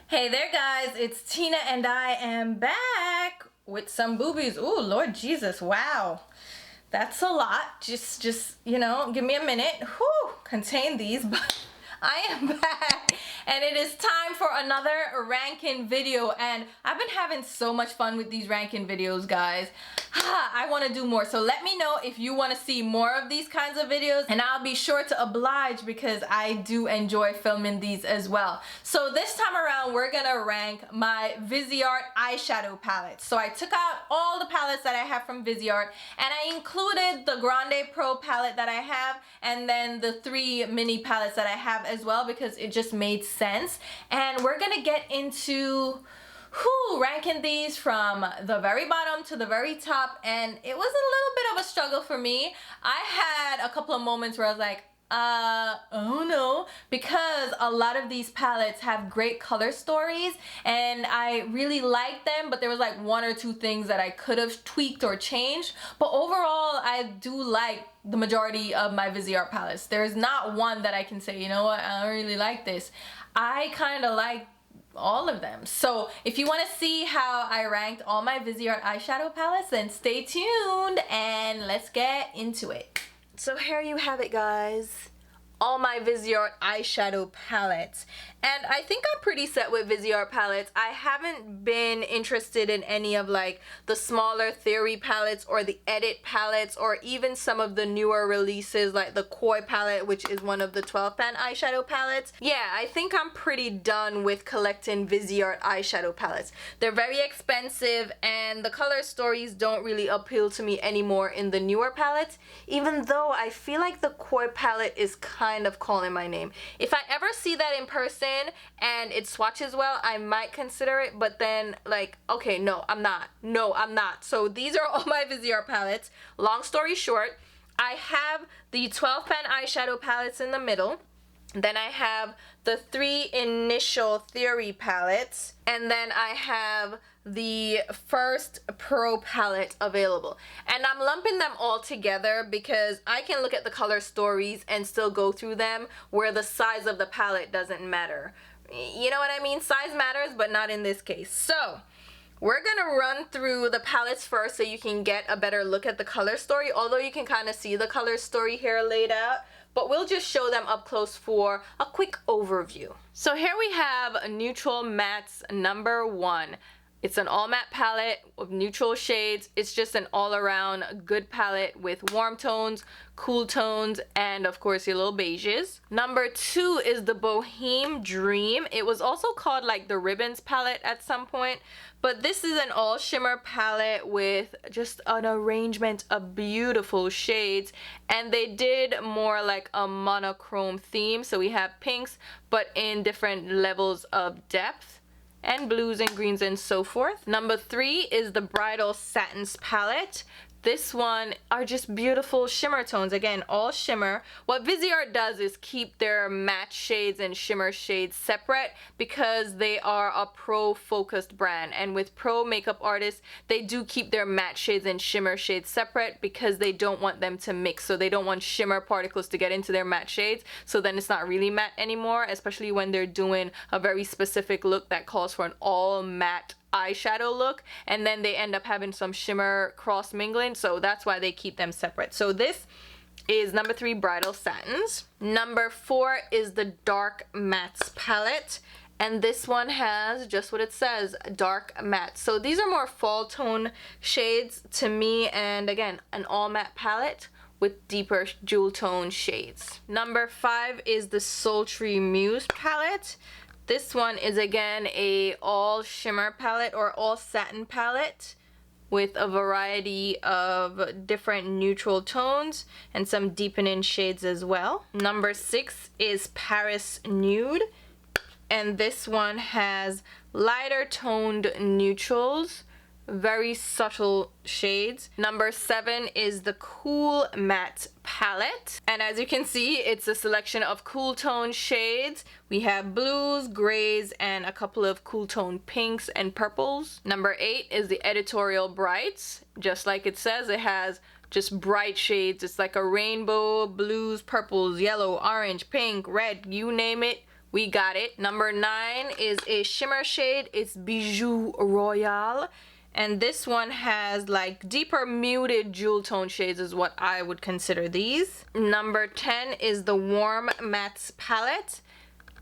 Hey there guys, it's Tina and I am back with some boobies. Ooh, Lord Jesus, wow. That's a lot. Just, you know, give me a minute. Whew, contain these, but I am back and it is time for another ranking video, and I've been having so much fun with these ranking videos, guys. I want to do more, so let me know if you want to see more of these kinds of videos and I'll be sure to oblige because I do enjoy filming these as well. So this time around we're gonna rank my Viseart eyeshadow palettes. So I took out all the palettes that I have from Viseart and I included the Grande Pro palette that I have and then the 3 mini palettes that I have as well because it just made sense. And we're gonna get into ranking these from the very bottom to the very top, and it was a little bit of a struggle for me. I had a couple of moments where I was like, oh no, because a lot of these palettes have great color stories and I really like them, but there was like 1 or 2 things that I could have tweaked or changed. But overall, I do like the majority of my Viseart palettes. There's not one that I can say, you know what, I don't really like this. I kind of like all of them. So if you want to see how I ranked all my Viseart eyeshadow palettes, then stay tuned and let's get into it. So here you have it, guys, all my Viseart eyeshadow palettes, and I think I'm pretty set with Viseart palettes. I haven't been interested in any of like the smaller Theory palettes or the Edit palettes or even some of the newer releases like the Koi palette, which is one of the 12 pan eyeshadow palettes. Yeah, I think I'm pretty done with collecting Viseart eyeshadow palettes. They're very expensive and the color stories don't really appeal to me anymore in the newer palettes, even though I feel like the Koi palette is kind of calling my name. If I ever see that in person and it swatches well, I might consider it, but then like, okay, no, I'm not. So these are all my Viseart palettes. Long story short, I have the 12 pan eyeshadow palettes in the middle. Then I have the 3 initial Theory palettes, and then I have the first Pro palette available. And I'm lumping them all together because I can look at the color stories and still go through them where the size of the palette doesn't matter. You know what I mean? Size matters, but not in this case. So we're gonna run through the palettes first so you can get a better look at the color story, although you can kind of see the color story here laid out. But we'll just show them up close for a quick overview. So here we have Neutral Mattes number 1. It's an all matte palette of neutral shades. It's just an all-around good palette with warm tones, cool tones, and of course your little beiges. Number 2 is the Boheme Dream. It was also called like the Ribbons palette at some point, but this is an all shimmer palette with just an arrangement of beautiful shades, and they did more like a monochrome theme. So we have pinks, but in different levels of depth, and blues and greens and so forth. Number 3 is the Bridal Satins palette. This one are just beautiful shimmer tones. Again, all shimmer. What Viseart does is keep their matte shades and shimmer shades separate because they are a pro focused brand. And with pro makeup artists, they do keep their matte shades and shimmer shades separate because they don't want them to mix. So they don't want shimmer particles to get into their matte shades. So then it's not really matte anymore, especially when they're doing a very specific look that calls for an all matte eyeshadow look, and then they end up having some shimmer cross mingling, so that's why they keep them separate. So this is number 3, Bridal Satins. Number 4 is the Dark Mattes palette, and this one has just what it says, dark matte. So these are more fall tone shades to me, and again, an all matte palette with deeper jewel tone shades. Number 5 is the Sultry Muse palette. This one is again a all shimmer palette or all satin palette with a variety of different neutral tones and some deepening shades as well. Number 6 is Paris Nude, and this one has lighter toned neutrals, very subtle shades. Number 7 is the Cool Matte palette, and as you can see, it's a selection of cool tone shades. We have blues, grays, and a couple of cool tone pinks and purples. Number 8 is the Editorial Brights. Just like it says, it has just bright shades. It's like a rainbow, blues, purples, yellow, orange, pink, red, you name it, we got it. Number 9 is a shimmer shade. It's Bijou Royale. And this one has like deeper muted jewel tone shades is what I would consider these. Number 10 is the Warm Mattes palette.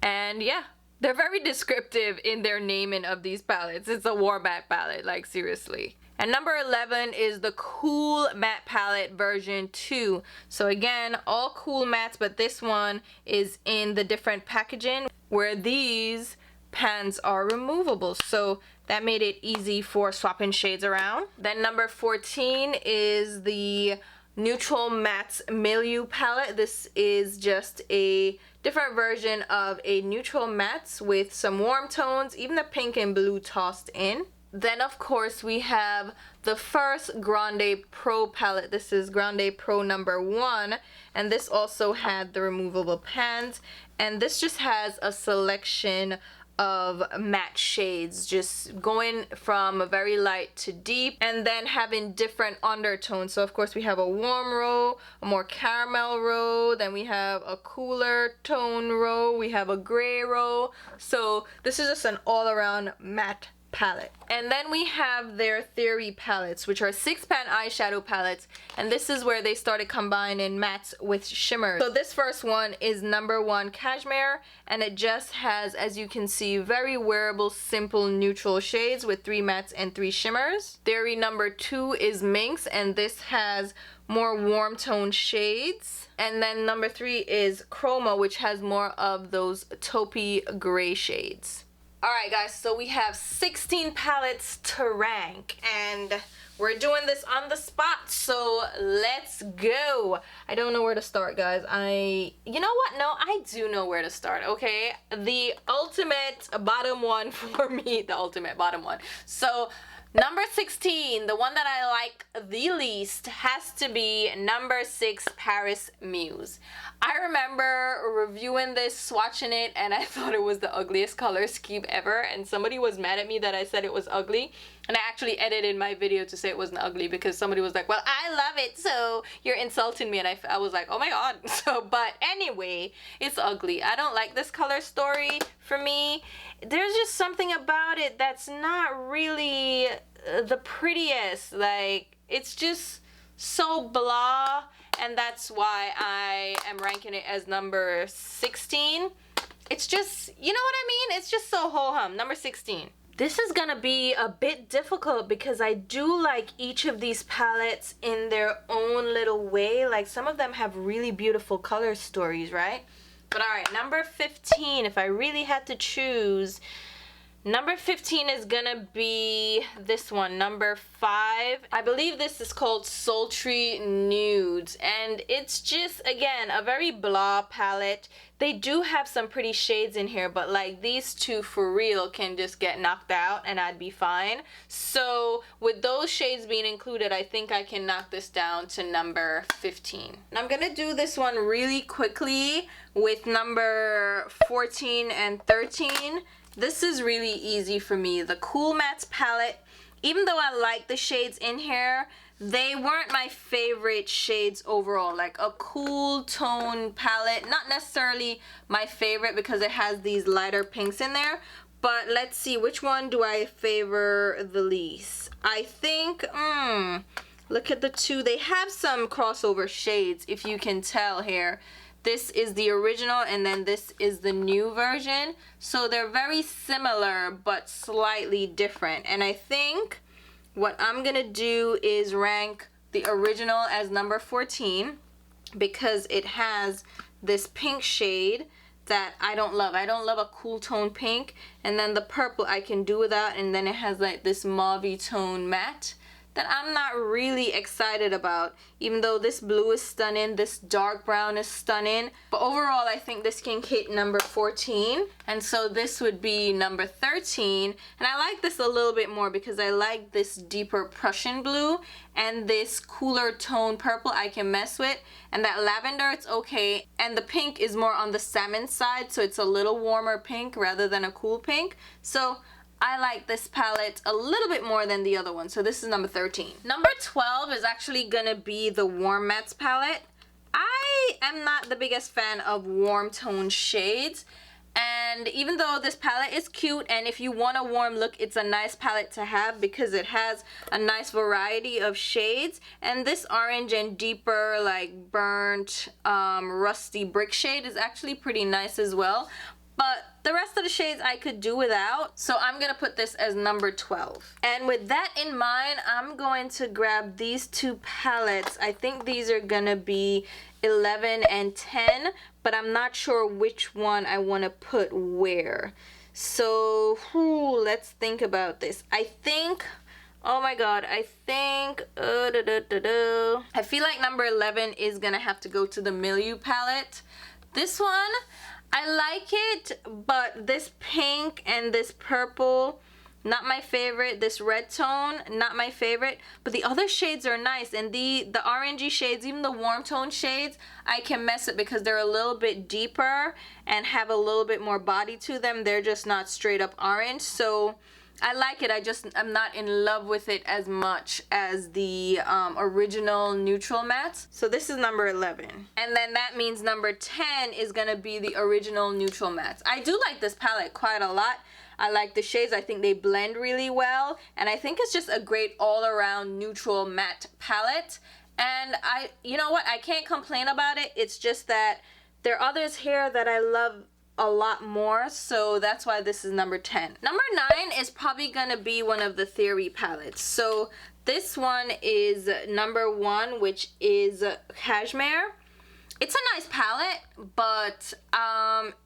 And yeah, they're very descriptive in their naming of these palettes. It's a warm matte palette, like seriously. And number 11 is the Cool Matte Palette version 2. So again, all cool mattes, but this one is in the different packaging where these pans are removable. So that made it easy for swapping shades around. Then number 14 is the Neutral Mattes Milieu palette. This is just a different version of a neutral mattes with some warm tones, even the pink and blue tossed in. Then of course we have the first Grande Pro palette. This is Grande Pro number 1, and this also had the removable pans, and this just has a selection of matte shades, just going from very light to deep and then having different undertones. So of course we have a warm row, a more caramel row, then we have a cooler tone row, we have a gray row. So this is just an all-around matte palette. And then we have their Theory palettes, which are 6-pan eyeshadow palettes, and this is where they started combining mattes with shimmers. So this first one is number 1 Cashmere, and it just has, as you can see, very wearable simple neutral shades with 3 mattes and 3 shimmers. Theory number 2 is Minx, and this has more warm tone shades. And then number 3 is Chroma, which has more of those taupey gray shades. Alright guys, so we have 16 palettes to rank, and we're doing this on the spot, so let's go. I don't know where to start, guys. You know what? No, I do know where to start, okay? The ultimate bottom one for me, the ultimate bottom one. So number 16, the one that I like the least, has to be number 6, Paris Muse. I remember reviewing this, swatching it, and I thought it was the ugliest color scheme ever, and somebody was mad at me that I said it was ugly, and I actually edited my video to say it wasn't ugly because somebody was like, well, I love it, so you're insulting me, and I was like, oh my god. So, but anyway, it's ugly. I don't like this color story. For me, there's just something about it that's not really the prettiest. Like, it's just so blah, and that's why I am ranking it as number 16. It's just, you know what I mean? It's just so ho-hum. Number 16. This is gonna be a bit difficult because I do like each of these palettes in their own little way. Like, some of them have really beautiful color stories, right? But alright, number 15, if I really had to choose, number 15 is gonna be this one, number 5. I believe this is called Sultry Nudes, and it's just, again, a very blah palette. They do have some pretty shades in here, but like these two for real can just get knocked out and I'd be fine. So with those shades being included, I think I can knock this down to number 15. And I'm gonna do this one really quickly with number 14 and 13. This is really easy for me. The Cool Mattes palette, even though I like the shades in here, they weren't my favorite shades overall. Like, a cool tone palette, not necessarily my favorite because it has these lighter pinks in there. But let's see, which one do I favor the least? I think, look at the two. They have some crossover shades, if you can tell here. This is the original and then this is the new version. So they're very similar but slightly different. And I think what I'm gonna do is rank the original as number 14 because it has this pink shade that I don't love. I don't love a cool tone pink. And then the purple I can do without, and then it has like this mauve tone matte that I'm not really excited about, even though this blue is stunning, this dark brown is stunning. But overall, I think this can hit number 14. And so this would be number 13. And I like this a little bit more because I like this deeper Prussian blue and this cooler tone purple I can mess with. And that lavender, it's okay. And the pink is more on the salmon side, so it's a little warmer pink rather than a cool pink. So I like this palette a little bit more than the other one, so this is number 13. Number 12 is actually gonna be the Warm Mattes palette. I am not the biggest fan of warm tone shades, And even though this palette is cute, and if you want a warm look, it's a nice palette to have because it has a nice variety of shades. And this orange and deeper, like burnt, rusty brick shade is actually pretty nice as well. But the rest of the shades I could do without, so I'm gonna put this as number 12. And with that in mind, I'm going to grab these two palettes. I think these are gonna be 11 and 10, but I'm not sure which one I want to put where. So let's think about this. I think, oh my god, I think I feel like number 11 is gonna have to go to the Milieu palette. This one, I like it, but this pink and this purple, not my favorite. This red tone, not my favorite. But the other shades are nice, and the orangey shades, even the warm tone shades, I can mess it because they're a little bit deeper and have a little bit more body to them. They're just not straight up orange, so I like it. I'm not in love with it as much as the original neutral mattes. So this is number 11. And then that means number 10 is gonna be the original neutral mattes. I do like this palette quite a lot. I like the shades. I think they blend really well. And I think it's just a great all-around neutral matte palette. And you know what? I can't complain about it. It's just that there are others here that I love a lot more, so that's why this is number 10. Number 9 is probably gonna be one of the Theory palettes. So this one is number 1, which is Cashmere. It's a nice palette, but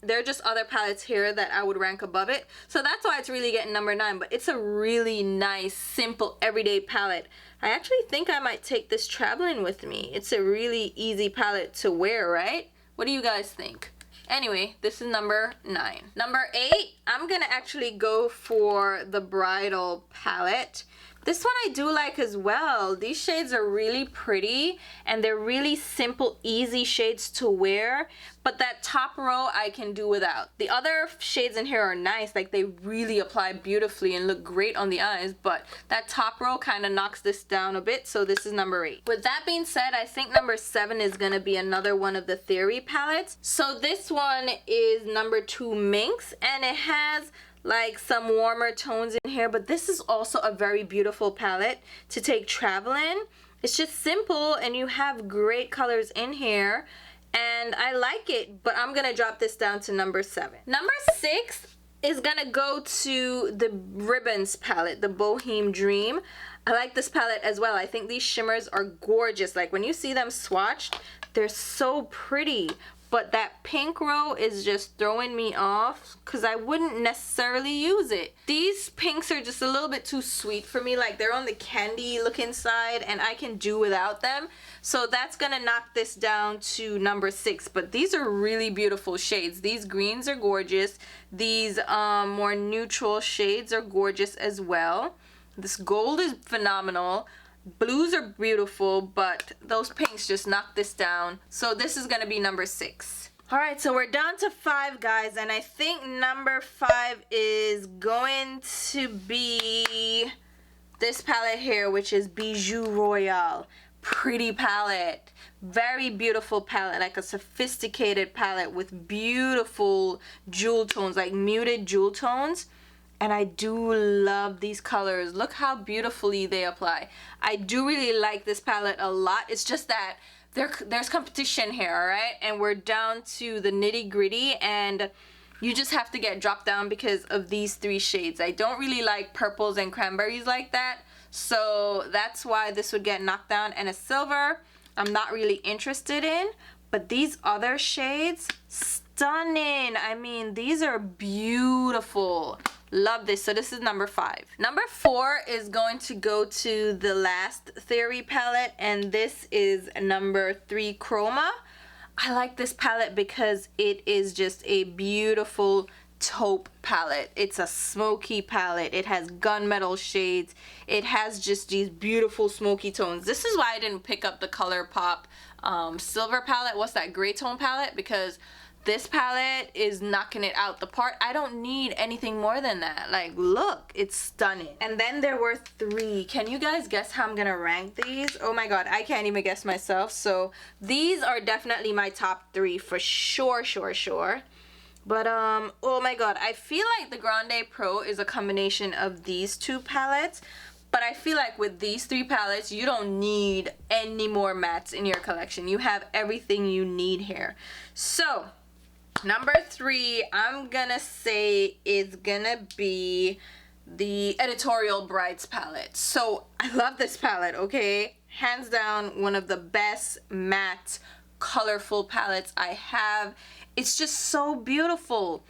there are just other palettes here that I would rank above it, so that's why it's really getting number 9. But it's a really nice, simple, everyday palette. I actually think I might take this traveling with me. It's a really easy palette to wear, right? What do you guys think? Anyway, this is number 9. Number 8, I'm gonna actually go for the Bridal palette. This one I do like as well. These shades are really pretty and they're really simple, easy shades to wear, but that top row I can do without. The other shades in here are nice, like they really apply beautifully and look great on the eyes, but that top row kind of knocks this down a bit, so this is number 8. With that being said, I think number 7 is gonna be another one of the Theory palettes. So this one is number 2, Minx, and it has like some warmer tones in here, but this is also a very beautiful palette to take traveling. It's just simple and you have great colors in here and I like it, but I'm gonna drop this down to number 7. Number 6 is gonna go to the Ribbons palette, the Boheme Dream. I like this palette as well. I think these shimmers are gorgeous. Like when you see them swatched, they're so pretty. But that pink row is just throwing me off because I wouldn't necessarily use it. These pinks are just a little bit too sweet for me. Like they're on the candy looking side and I can do without them. So that's gonna knock this down to number 6. But these are really beautiful shades. These greens are gorgeous. These more neutral shades are gorgeous as well. This gold is phenomenal. Blues are beautiful, but those pinks just knock this down. So this is gonna be number 6. Alright, so we're down to 5, guys, and I think number 5 is going to be this palette here, which is Bijou Royale. Pretty palette. Very beautiful palette, like a sophisticated palette with beautiful jewel tones, like muted jewel tones. And I do love these colors. Look how beautifully they apply. I do really like this palette a lot. It's just that there's competition here, alright? And we're down to the nitty gritty and you just have to get dropped down because of these 3 shades. I don't really like purples and cranberries like that. So that's why this would get knocked down. And a silver, I'm not really interested in. But these other shades, stunning. I mean, these are beautiful. Love this. So this is number 5. Number 4 is going to go to the last Theory palette, and this is number 3, Chroma. I like this palette because it is just a beautiful taupe palette. It's a smoky palette. It has gunmetal shades. It has just these beautiful smoky tones. This is why I didn't pick up the ColourPop silver palette. What's that, gray tone palette? Because this palette is knocking it out the park. I don't need anything more than that. Like, look, it's stunning. And then there were 3. Can you guys guess how I'm gonna rank these? Oh my god, I can't even guess myself. So these are definitely my top 3 for sure, sure, sure. But oh my god, I feel like the Grande Pro is a combination of these two palettes. But I feel like with these three palettes, you don't need any more mattes in your collection. You have everything you need here. So, number 3, I'm gonna say is gonna be the Editorial Brides palette. So, I love this palette, okay? Hands down, one of the best matte, colorful palettes I have. It's just so beautiful.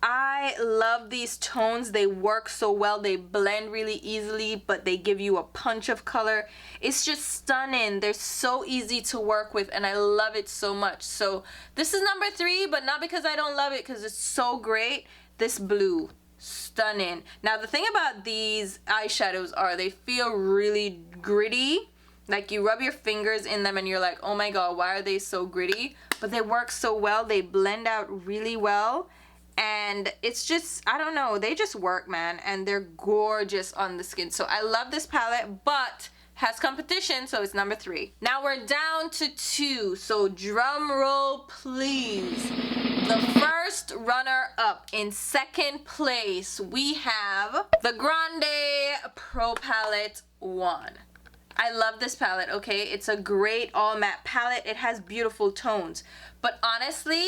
I love these tones. They work so well. They blend really easily, but they give you a punch of color. It's just stunning. They're so easy to work with, and I love it so much. So this is number 3, but not because I don't love it, because it's so great. This blue, stunning. Now the thing about these eyeshadows are they feel really gritty. Like you rub your fingers in them and you're like, oh my god, why are they so gritty? But they work so well. They blend out really well. And it's just, I don't know, they just work, man, and they're gorgeous on the skin. So I love this palette, but has competition, so it's number 3. Now we're down to 2, so drum roll please. The first runner up in second place, we have the Grande Pro Palette 1. I love this palette, okay? It's a great all matte palette. It has beautiful tones, but honestly,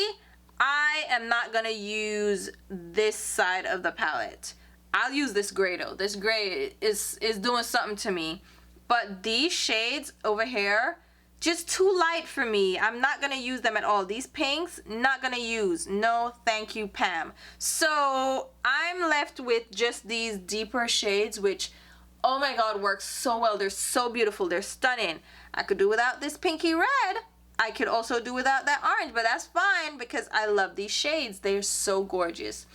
I am not gonna use this side of the palette. I'll use this gray though. This gray is doing something to me. But these shades over here, just too light for me. I'm not gonna use them at all. These pinks, not gonna use. No, thank you, Pam. So I'm left with just these deeper shades, which, oh my god, work so well. They're so beautiful. They're stunning. I could do without this pinky red. I could also do without that orange, but that's fine because I love these shades. They're so gorgeous.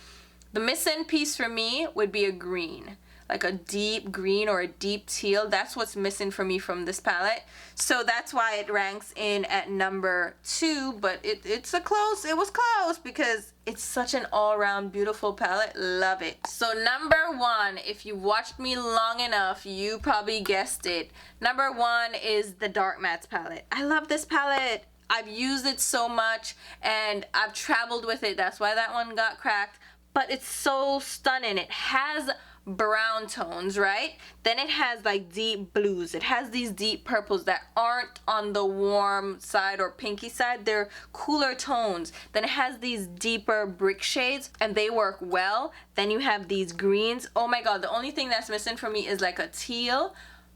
The missing piece for me would be a green, like a deep green or a deep teal. That's what's missing for me from this palette. So that's why it ranks in at number 2, but it was close because it's such an all-around beautiful palette. Love it. So number 1, if you watched me long enough, you probably guessed it. Number 1 is the Dark Mattes palette. I love this palette. I've used it so much and I've traveled with it. That's why that one got cracked. But it's so stunning. It has brown tones, right? Then it has like deep blues. It has these deep purples that aren't on the warm side or pinky side. They're cooler tones. Then it has these deeper brick shades and they work well. Then you have these greens. Oh my god, the only thing that's missing for me is like a teal.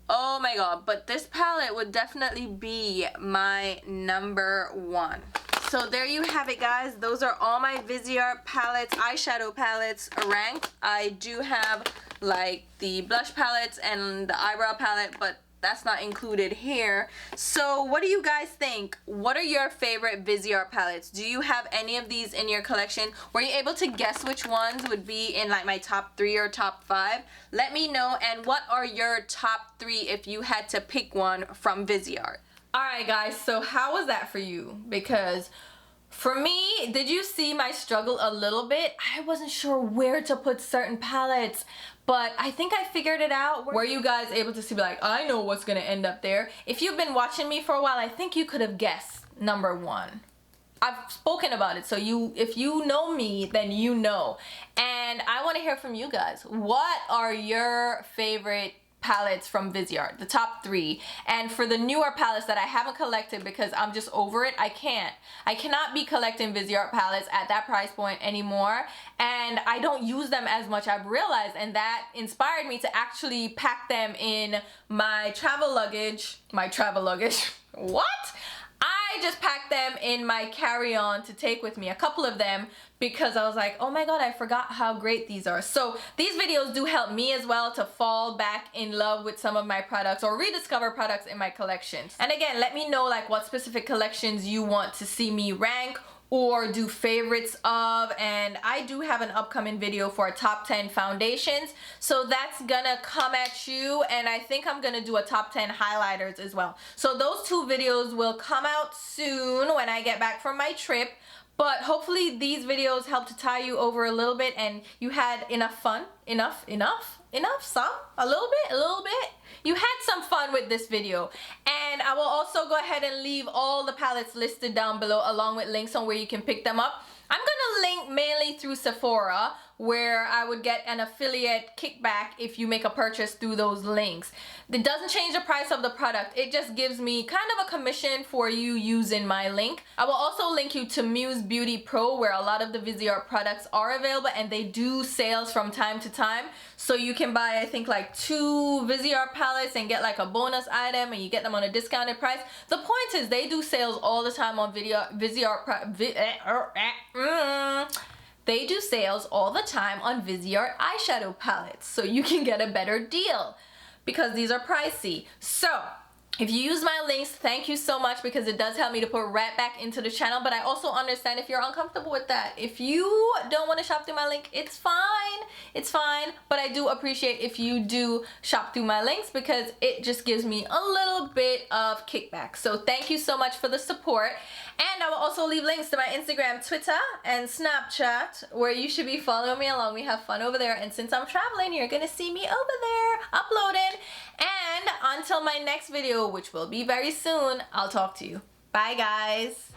Oh my god, but this palette would definitely be my number 1. So there you have it, guys. Those are all my Viseart palettes, eyeshadow palettes ranked. I do have like the blush palettes and the eyebrow palette, but that's not included here. So what do you guys think? What are your favorite Viseart palettes? Do you have any of these in your collection? Were you able to guess which ones would be in like my top 3 or top 5? Let me know. And what are your top 3 if you had to pick one from Viseart? Alright guys, so how was that for you? Because for me, did you see my struggle a little bit? I wasn't sure where to put certain palettes, but I think I figured it out. Were you guys able to see, like, I know what's gonna end up there? If you've been watching me for a while, I think you could have guessed number 1. I've spoken about it, so if you know me, then you know. And I want to hear from you guys. What are your favorite palettes from Viseart, the top 3? And for the newer palettes that I haven't collected because I'm just over it, I cannot be collecting Viseart palettes at that price point anymore, and I don't use them as much, I've realized, and that inspired me to actually pack them in my travel luggage. What? I just packed them in my carry-on to take with me, a couple of them, because I was like, oh my god, I forgot how great these are. So these videos do help me as well to fall back in love with some of my products or rediscover products in my collections. And again, let me know like what specific collections you want to see me rank or do favorites of, and I do have an upcoming video for top 10 foundations, so that's gonna come at you, and I think I'm gonna do a top 10 highlighters as well. So those 2 videos will come out soon when I get back from my trip, but hopefully these videos help to tie you over a little bit and you had enough fun, a little bit. You had some fun with this video, and I will also go ahead and leave all the palettes listed down below along with links on where you can pick them up. I'm gonna link mainly through Sephora, where I would get an affiliate kickback if you make a purchase through those links. It doesn't change the price of the product. It just gives me kind of a commission for you using my link. I will also link you to Muse Beauty Pro, where a lot of the Viseart products are available, and they do sales from time to time. So you can buy, I think, like 2 Viseart palettes and get like a bonus item, and you get them on a discounted price. The point is, they do sales all the time on They do sales all the time on Viseart Eyeshadow Palettes, so you can get a better deal because these are pricey. So if you use my links, thank you so much, because it does help me to put right back into the channel. But I also understand if you're uncomfortable with that. If you don't want to shop through my link, it's fine. It's fine. But I do appreciate if you do shop through my links, because it just gives me a little bit of kickback. So thank you so much for the support. And I will also leave links to my Instagram, Twitter, and Snapchat, where you should be following me along. We have fun over there. And since I'm traveling, you're going to see me over there uploading. And until my next video, which will be very soon, I'll talk to you. Bye, guys.